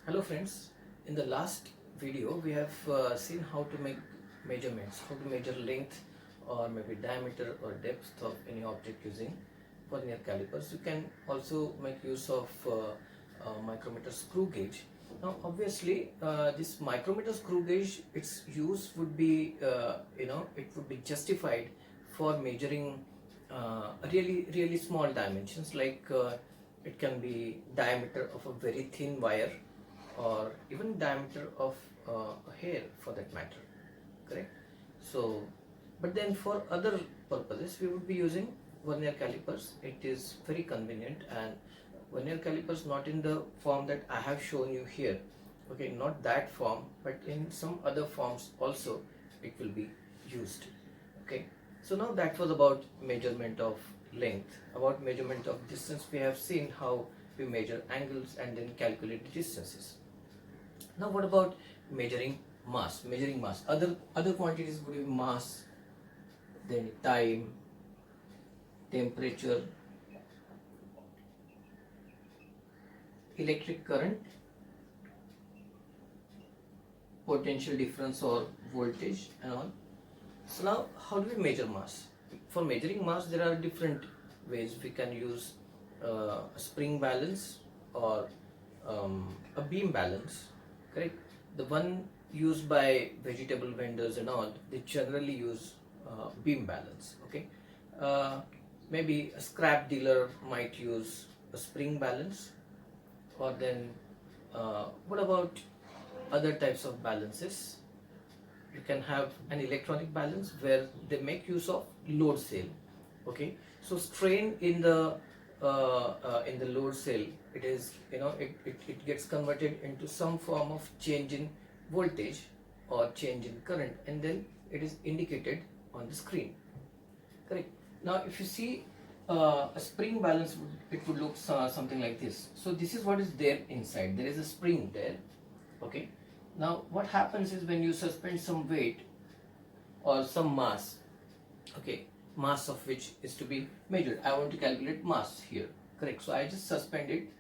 Hello friends, in the last video we have seen how to make measurements, how to measure length or maybe diameter or depth of any object using vernier calipers. You can also make use of micrometer screw gauge. Now obviously this micrometer screw gauge, its use would be it would be justified for measuring really small dimensions, like it can be diameter of a very thin wire or even diameter of a hair for that matter, correct? So but then for other purposes we would be using vernier calipers. It is very convenient, and vernier calipers not in the form that I have shown you here, okay, not that form, but in some other forms also it will be used, okay. So now that was about measurement of length. About measurement of distance, we have seen how we measure angles and then calculate distances. Now what about measuring mass? Measuring mass. Other quantities would be mass, then time, temperature, electric current, potential difference or voltage and all. So now how do we measure mass? For measuring mass there are different ways. We can use a spring balance or a beam balance, correct? The one used by vegetable vendors and all, they generally use beam balance, okay. uh, Maybe a scrap dealer might use a spring balance, or then what about other types of balances? You can have an electronic balance where they make use of load cell, okay. So strain in the load cell, it is, it gets converted into some form of change in voltage or change in current, and then it is indicated on the screen, correct? Now if you see a spring balance, it would look something like this. So this is what is there inside. There is a spring there, okay. Now what happens is when you suspend some weight or some mass, okay, mass of which is to be measured. I want to calculate mass here, correct? So I just suspend it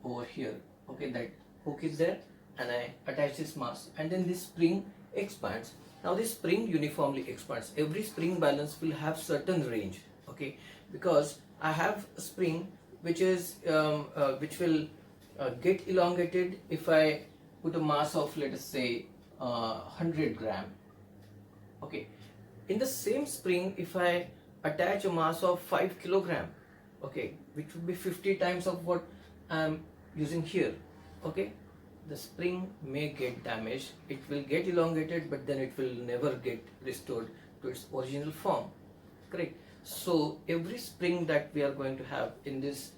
over here, okay. That hook is there and I attach this mass, and then this spring expands. Now this spring uniformly expands. Every spring balance will have certain range, okay, because I have a spring which is which will get elongated if I put a mass of, let us say, 100 gram, okay. In the same spring, if I attach a mass of 5 kilogram, okay, which would be 50 times of what I am using here, okay, the spring may get damaged. It will get elongated, but then it will never get restored to its original form, correct? So every spring that we are going to have in this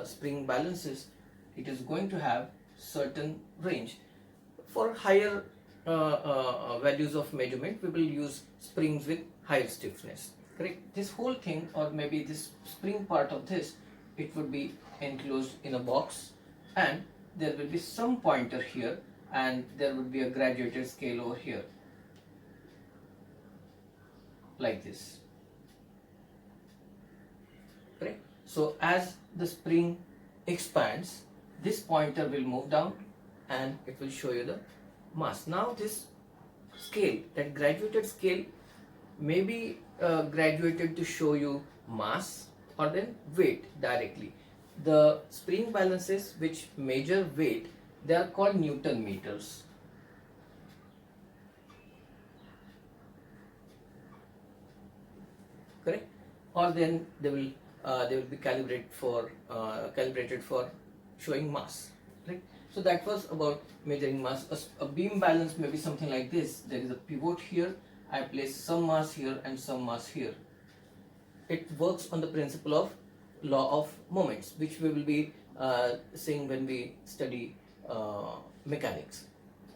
spring balances, it is going to have certain range. For higher values of measurement, we will use springs with higher stiffness, correct? This whole thing, or maybe this spring part of this, it would be enclosed in a box, and there will be some pointer here, and there would be a graduated scale over here, like this, correct? So as the spring expands, this pointer will move down and it will show you the mass. Now this scale, that graduated scale, may be graduated to show you mass or then weight directly. The spring balances which measure weight, they are called Newton meters, correct? Or then they will be calibrated for showing mass, right? So that was about measuring mass. A beam balance may be something like this. There is a pivot here. I place some mass here and some mass here. It works on the principle of law of moments, which we will be seeing when we study mechanics,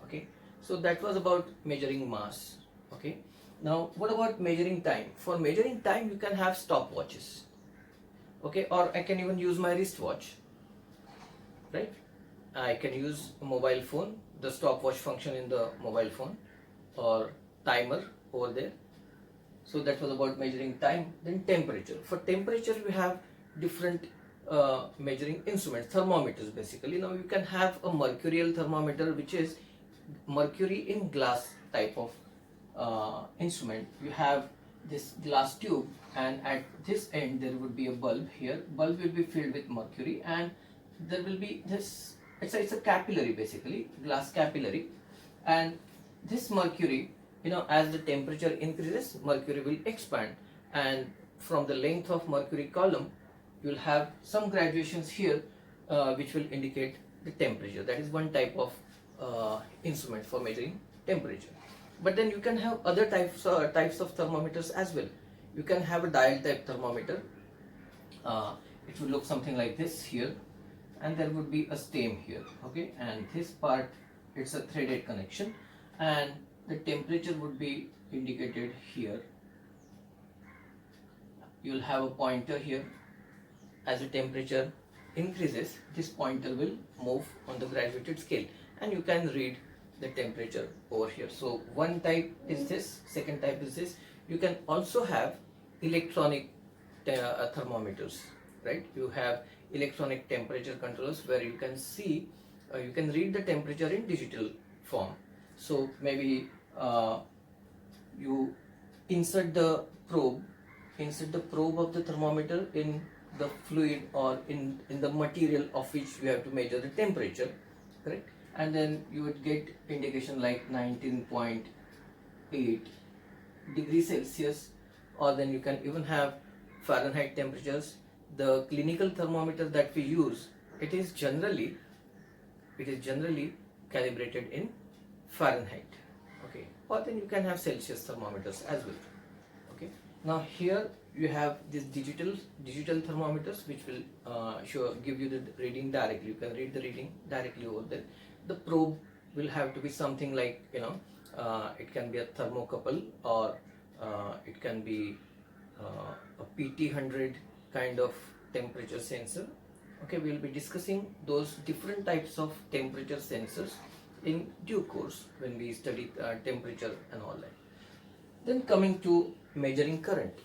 okay. So that was about measuring mass, okay. Now what about measuring time? For measuring time, you can have stopwatches, okay, or I can even use my wristwatch, right? I can use a mobile phone, the stopwatch function in the mobile phone, or timer over there. So that was about measuring time. Then temperature. For temperature, we have different measuring instruments, thermometers basically. Now you can have a mercurial thermometer, which is mercury in glass type of instrument. You have this glass tube, and at this end there would be a bulb here. Bulb will be filled with mercury, and there will be this, it's a capillary basically, glass capillary. And this mercury, as the temperature increases, mercury will expand, and from the length of mercury column you will have some graduations here, which will indicate the temperature. That is one type of instrument for measuring temperature. But then you can have other types of thermometers as well. You can have a dial type thermometer. It would look something like this here, and there would be a stem here, okay, and this part, it's a threaded connection, and the temperature would be indicated here. You'll have a pointer here. As the temperature increases, this pointer will move on the graduated scale, and you can read the temperature over here. So one type is this, second type is this. You can also have electronic thermometers, right? You have electronic temperature controllers where you can see, you can read the temperature in digital form. So maybe you insert the probe of the thermometer in the fluid or in the material of which you have to measure the temperature, correct? And then you would get indication like 19.8 degrees Celsius, or then you can even have Fahrenheit temperatures. The clinical thermometer that we use, it is generally calibrated in Fahrenheit, okay, or then you can have Celsius thermometers as well, okay. Now here you have these digital thermometers, which will give you the reading directly. You can read the reading directly over there. The probe will have to be something like, it can be a thermocouple, or it can be a PT100 kind of temperature sensor. Okay, we will be discussing those different types of temperature sensors in due course when we study temperature and all that. Then coming to measuring current.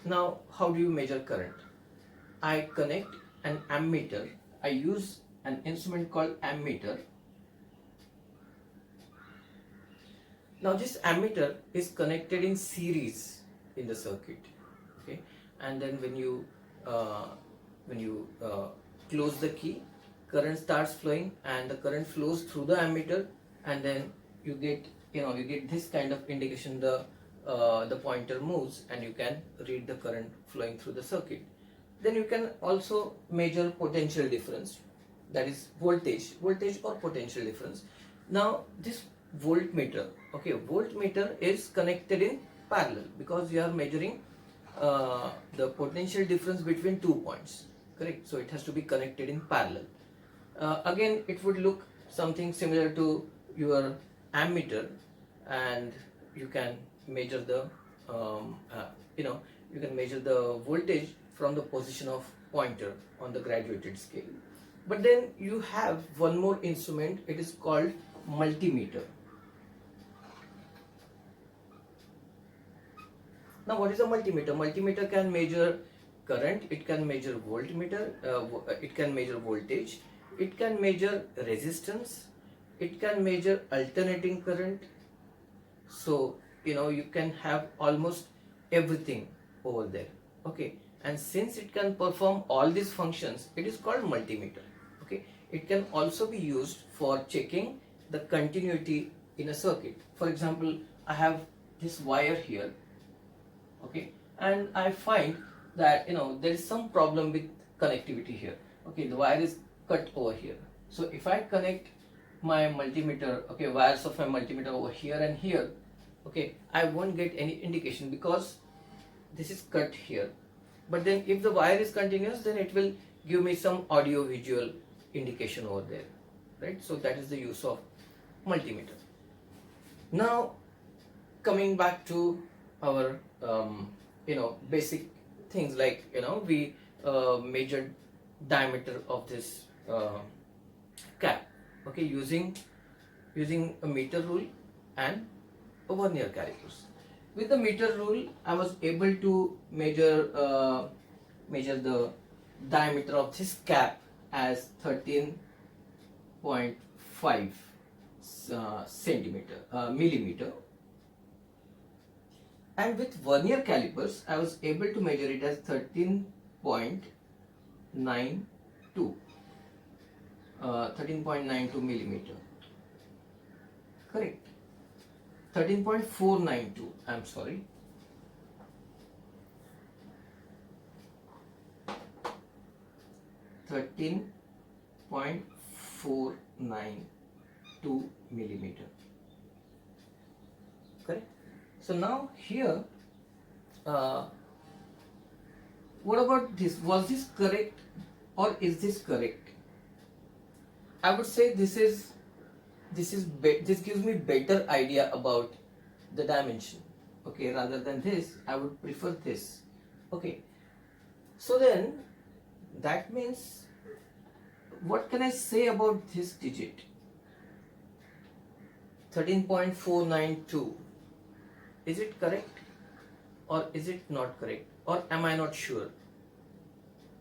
Now, how do you measure current? I connect an ammeter. I use an instrument called ammeter. Now this ammeter is connected in series in the circuit, okay, and then when you close the key, current starts flowing, and the current flows through the ammeter, and then you get this kind of indication. The pointer moves, and you can read the current flowing through the circuit. Then you can also measure potential difference, that is voltage or potential difference. Now this voltmeter, okay, voltmeter is connected in parallel because you are measuring the potential difference between 2 points, correct? So it has to be connected in parallel. Again, it would look something similar to your ammeter, and you can measure the you can measure the voltage from the position of pointer on the graduated scale. But then you have one more instrument. It is called multimeter. Now what is a multimeter? Multimeter can measure current, it can measure voltmeter, it can measure voltage, it can measure resistance, it can measure alternating current. So you can have almost everything over there, okay, and since it can perform all these functions, it is called multimeter, okay. It can also be used for checking the continuity in a circuit. For example, I have this wire here, okay, and I find that there is some problem with connectivity here, okay. The wire is cut over here. So if I connect my multimeter, okay, wires of my multimeter over here and here, okay, I won't get any indication because this is cut here. But then if the wire is continuous, then it will give me some audio visual indication over there, right? So that is the use of multimeter. Now coming back to our basic things, like we measured diameter of this cap, okay, using a meter rule and a Vernier calipers. With the meter rule, I was able to measure the diameter of this cap as 13.5 millimeter, and with vernier calipers I was able to measure it as 13.92 millimeter, correct, 13.492, I'm sorry, 13.492 millimeter, correct. So now here, what about this? Was this correct or is this correct? I would say this gives me better idea about the dimension. Okay, rather than this, I would prefer this. Okay, so then that means, what can I say about this digit? 13.492. Is it correct or is it not correct, or am I not sure?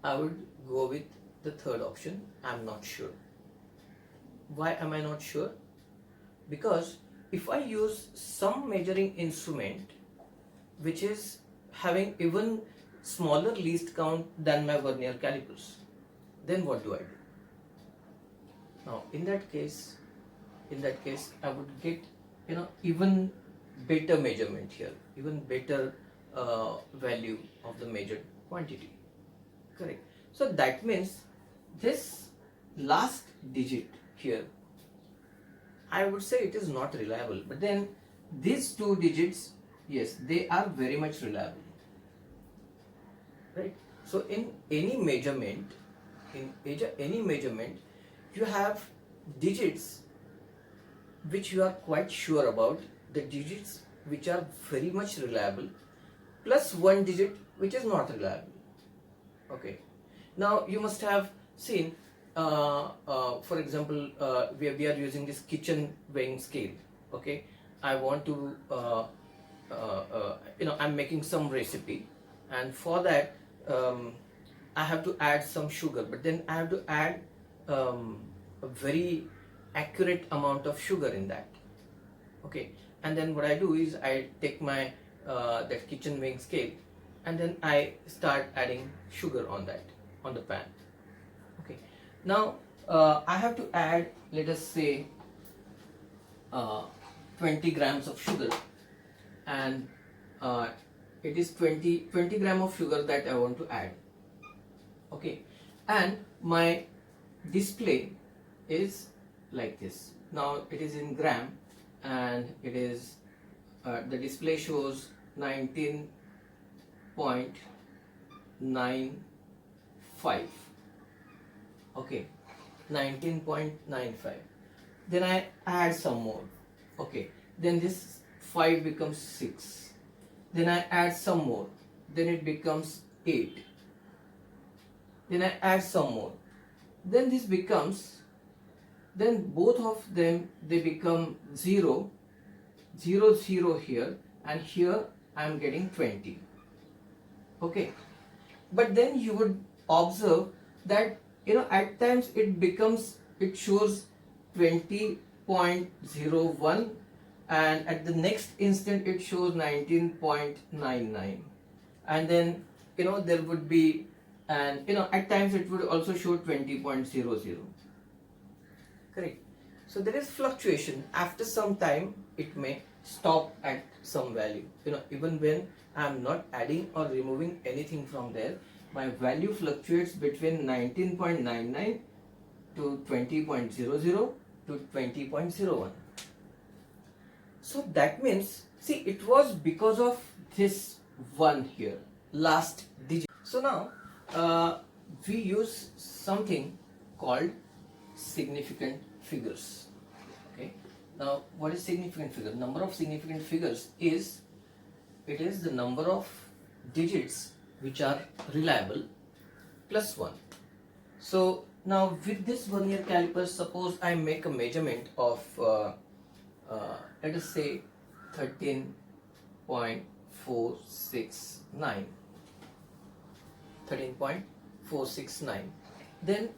I would go with the third option, I'm not sure. Why am I not sure? Because if I use some measuring instrument which is having even smaller least count than my vernier calipers, then what do I do? Now in that case I would get even better measurement here, even better value of the measured quantity, correct. So that means this last digit here, I would say it is not reliable, but then these two digits, yes, they are very much reliable, right. So in any measurement, you have digits which you are quite sure about, the digits which are very much reliable, plus one digit which is not reliable. Okay, now you must have seen, for example, we are using this kitchen weighing scale. Okay, I want to I'm making some recipe, and for that I have to add some sugar, but then I have to add a very accurate amount of sugar in that. Okay, and then what I do is I take my that kitchen weighing scale, and then I start adding sugar on the pan. Okay, now I have to add, let us say, 20 grams of sugar, and it is 20 gram of sugar that I want to add. Okay, and my display is like this. Now it is in gram, and it is the display shows 19.95. okay, 19.95. then I add some more. Okay, then this 5 becomes 6, then I add some more, then it becomes 8, then I add some more, then this becomes, then both of them, they become 0, 0, 0 here, and here I am getting 20. Okay, but then you would observe that at times it shows 20.01, and at the next instant it shows 19.99, and then there would be, and at times it would also show 20.00. Correct. So there is fluctuation. After some time it may stop at some value. Even when I am not adding or removing anything from there, my value fluctuates between 19.99 to 20.00 to 20.01. So that means, see, it was because of this one here, last digit. So now we use something called significant figures. Okay, now what is significant figure? Number of significant figures is the number of digits which are reliable plus 1. So now with this vernier caliper, suppose I make a measurement of let us say 13.469. 469. Then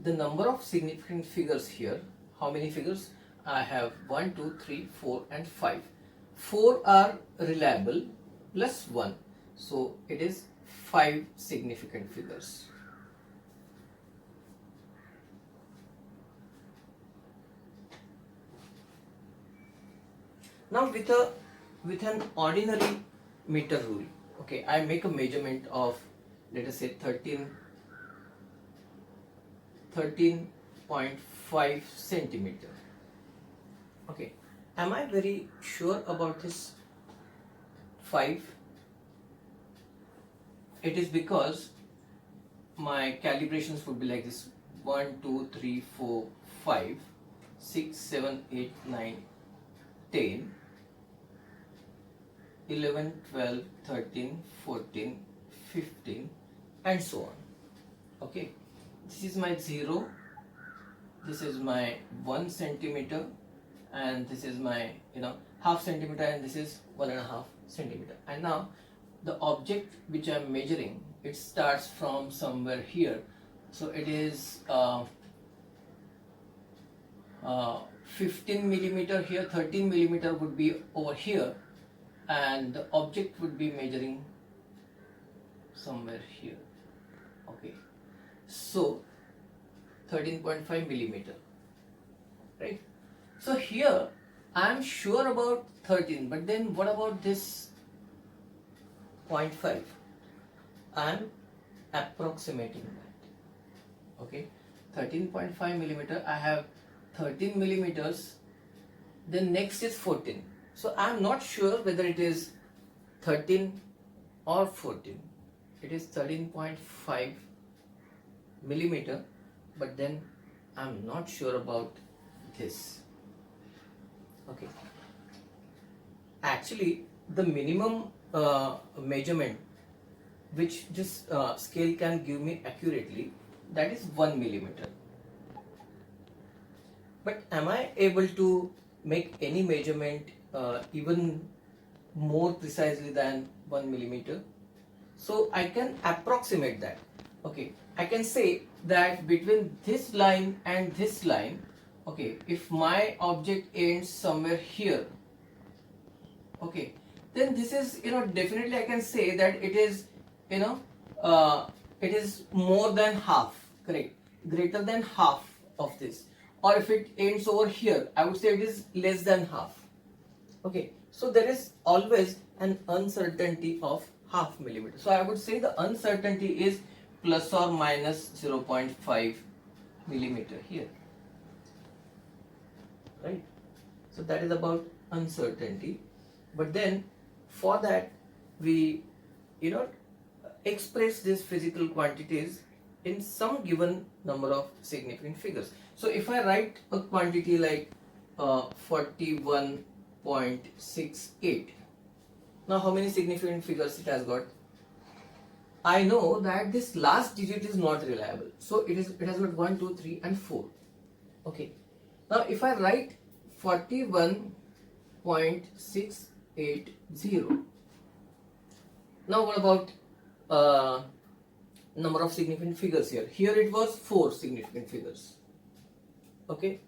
the number of significant figures here, how many figures? I have 1, 2, 3, 4 and 5. 4 are reliable plus 1. So it is 5 significant figures. Now with an ordinary meter rule, okay, I make a measurement of, let us say 13.5 centimeter. Okay, am I very sure about this 5? It is because my calibrations would be like this: 1, 2, 3, 4, 5, 6, 7, 8, 9, 10, 11, 12, 13, 14, 15 and so on. Okay, this is my 0, this is my 1 centimeter, and this is my half centimeter, and this is 1.5 centimeter. And now the object which I am measuring, it starts from somewhere here, so it is 15 millimeter here, 13 millimeter would be over here, and the object would be measuring somewhere here. Okay, so 13.5 millimeter, right? So here I am sure about 13, but then what about this 0.5? I am approximating that. Okay, 13.5 millimeter, I have 13 millimeters, then next is 14. So I am not sure whether it is 13 or 14. It is 13.5 millimeter, but then I am not sure about this. Okay, actually the minimum measurement which this scale can give me accurately, that is 1 millimeter. But am I able to make any measurement even more precisely than 1 millimeter? So I can approximate that. Okay, I can say that between this line and this line, okay, if my object ends somewhere here, okay, then this is, definitely I can say that it is, it is more than half, correct, greater than half of this. Or if it ends over here, I would say it is less than half. Okay, so there is always an uncertainty of half millimeter. So I would say the uncertainty is plus or minus 0.5 millimeter here, right? So that is about uncertainty. But then for that we express these physical quantities in some given number of significant figures. So if I write a quantity like 41.68, now how many significant figures it has got? I know that this last digit is not reliable, so it has got 1, 2, 3 and 4. Okay, now if I write 41.680, now what about number of significant figures here? Here it was 4 significant figures. Okay,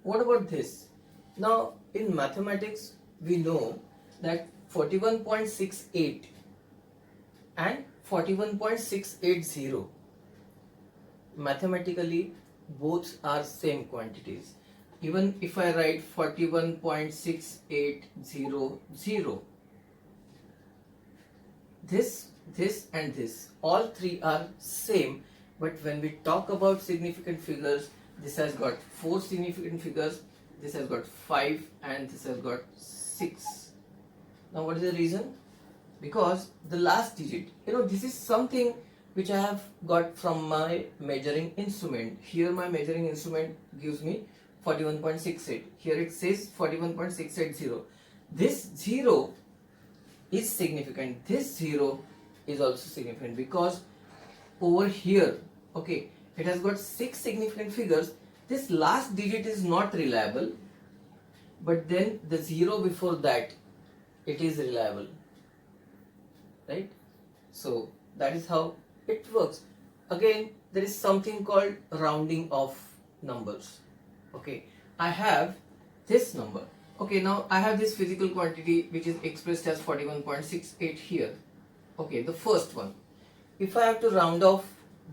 what about this? Now in mathematics we know that 41.68 and 41.680, mathematically both are same quantities. Even if I write 41.6800, this and this, all three are same, but when we talk about significant figures, this has got 4 significant figures, this has got 5 and this has got 6. Now what is the reason? Because the last digit, this is something which I have got from my measuring instrument. Here my measuring instrument gives me 41.68. Here it says 41.680. This 0 is significant. This 0 is also significant because over here, okay, it has got 6 significant figures. This last digit is not reliable, but then the 0 before that, it is reliable, right? So that is how it works. again there is something called rounding of numbers. Okay, I have this number. Okay, now I have this physical quantity which is expressed as 41.68 here. Okay, the first one. If I have to round off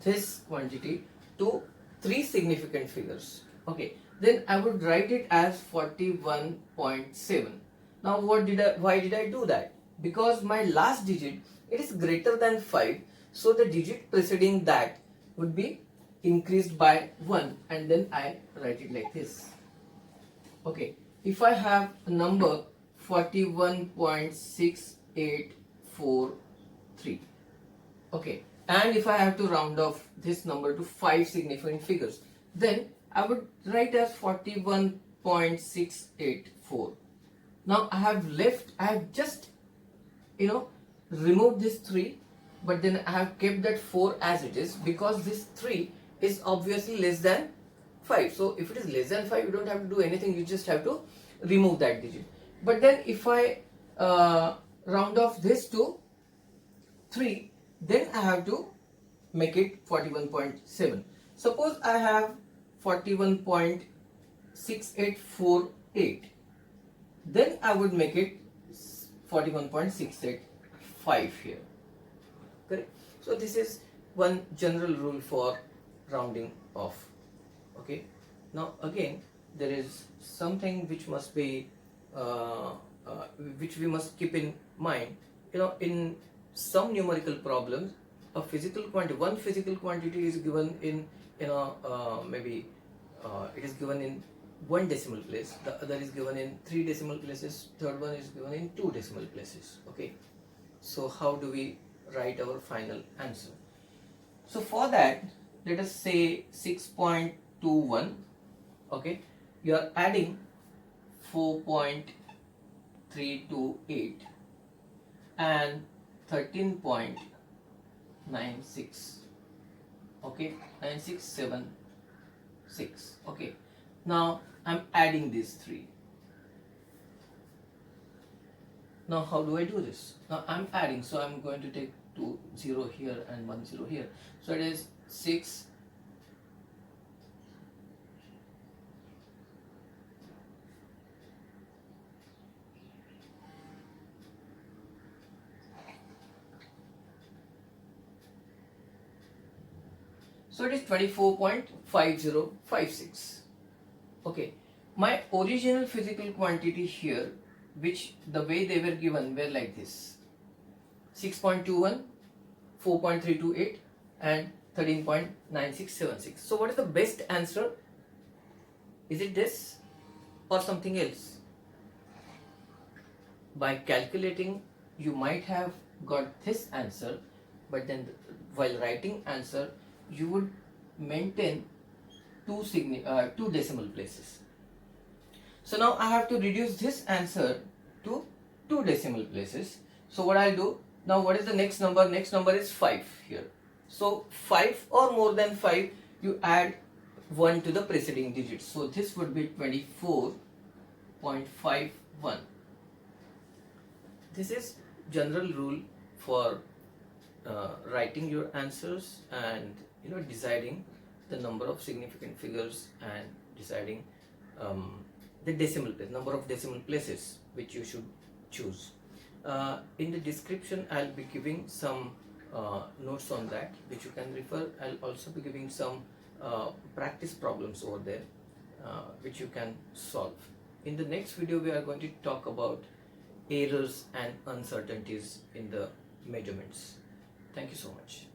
this quantity to 3 significant figures, okay, then I would write it as 41.7. Now why did I do that? Because my last digit, it is greater than 5, so the digit preceding that would be increased by 1, and then I write it like this. Okay, if I have a number 41.6843, okay, and if I have to round off this number to 5 significant figures, then I would write as 41.684. Now I have just removed this 3, but then I have kept that 4 as it is, because this 3 is obviously less than 5. So if it is less than 5, you don't have to do anything, you just have to remove that digit. But then if I round off this to 3, then I have to make it 41.7. Suppose I have 41.6848, then I would make it 41.685 here. Correct? So this is one general rule for rounding off. Okay. Now again, there is something which must be which we must keep in mind. In some numerical problems, one physical quantity is given in maybe it is given in 1 decimal place, the other is given in 3 decimal places, third one is given in 2 decimal places. Okay, so how do we write our final answer? So for that, let us say 6.21. okay, you are adding 4.328 and 13.96. okay, 9676. okay, now I'm adding these 3. Now how do I do this? Now I'm adding, so I'm going to take 0 here and 1 0 here, so it is 6 so it is 24.5056. okay, my original physical quantity here, which the way they were given were like this: 6.21, 4.328 and 13.9676. So what is the best answer? Is it this or something else? By calculating, you might have got this answer, but then while writing answer, you would maintain 2 decimal places. So now I have to reduce this answer to 2 decimal places. So what I'll do now, what is the next number? Next number is 5 here. So 5 or more than 5, you add 1 to the preceding digit. So this would be 24.51. This is general rule for writing your answers and deciding the number of significant figures and deciding the decimal place, number of decimal places which you should choose. In the description, I'll be giving some notes on that which you can refer. I'll also be giving some practice problems over there which you can solve. In the next video, we are going to talk about errors and uncertainties in the measurements. Thank you so much.